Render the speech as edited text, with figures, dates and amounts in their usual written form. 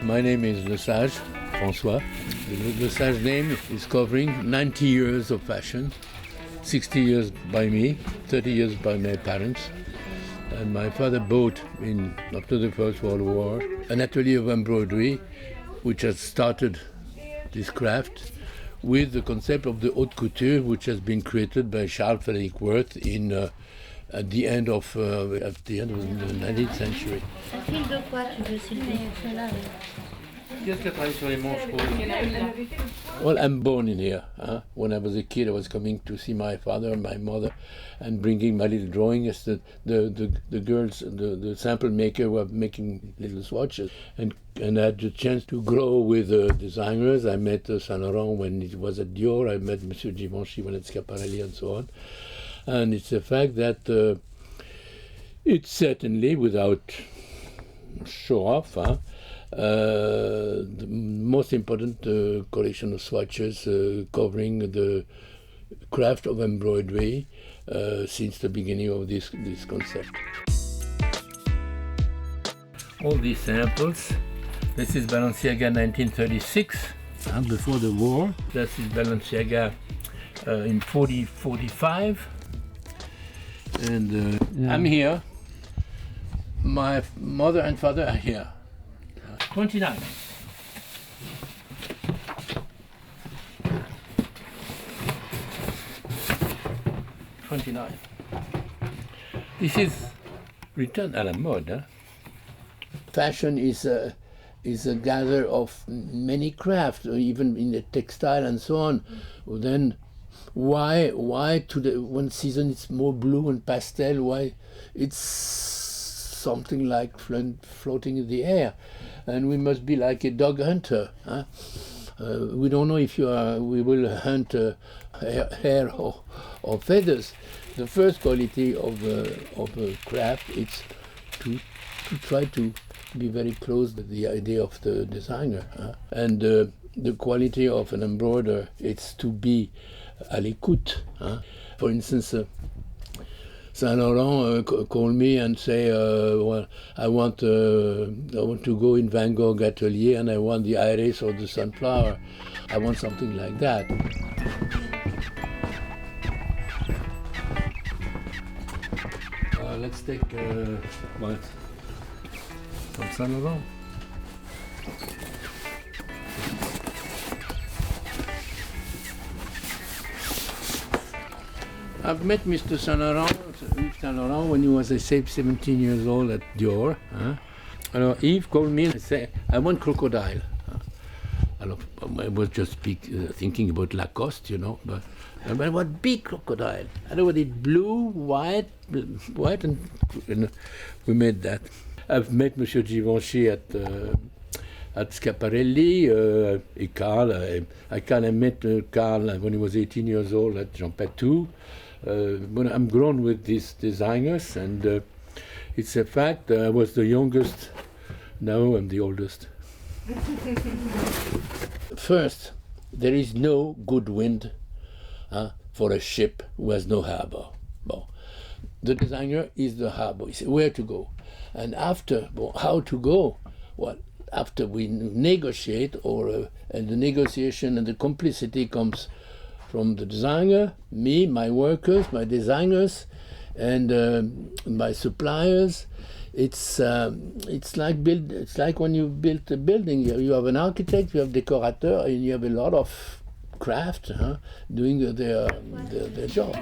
My name is Lesage, François. The Lesage name is covering 90 years of fashion, 60 years by me, 30 years by my parents. And my father bought, after the First World War, an atelier of embroidery, which has started this craft with the concept of the Haute Couture, which has been created by Charles Frederick Worth at the end of the 19th century. Fil de quoi tu veux, Sylvie? Qu'est-ce qui a travaillé sur les manches? Well, I'm born in here. When I was a kid, I was coming to see my father and my mother and bringing my little drawings. The girls, the sample maker were making little swatches. And I had the chance to grow with designers. I met Saint Laurent when it was at Dior. I met Monsieur Givenchy when at Schiaparelli and so on. And it's a fact that it's certainly, without show off, the most important collection of swatches covering the craft of embroidery since the beginning of this concept. All these samples. This is Balenciaga 1936, before the war. This is Balenciaga in 45. And I'm here. My mother and father are here. 29. This is return à la mode. Fashion is a gather of many crafts, even in the textile and so on. Then why today one season it's more blue and pastel? Why it's something like floating in the air, and we must be like a dog hunter. We don't know if we will hunt hair or feathers. The first quality of a craft is to try to be very close to the idea of the designer, and the quality of an embroiderer is to be à l'écoute. For instance, Saint Laurent called me and say, well, I want to go in Van Gogh atelier and I want the iris or the sunflower. I want something like that. Let's take what from Saint Laurent. I've met Mr. Saint Laurent when he was, I say, 17 years old at Dior. Alors, Yves called me and said, I want crocodile. Alors, I was just thinking about Lacoste, but I want big crocodile. I want it blue, white, and we made that. I've met Monsieur Givenchy at Schiaparelli, I met Carl when he was 18 years old at Jean Patou. When I'm grown with these designers, and it's a fact I was the youngest, now I'm the oldest. First, there is no good wind for a ship who has no harbor. Bon. The designer is the harbor, he says where to go. And after, how to go? Well, after we negotiate, and the negotiation and the complicity comes from the designer, me, my workers, my designers, and my suppliers. It's like when you build a building. You have an architect, you have decorateur, and you have a lot of craft doing their job.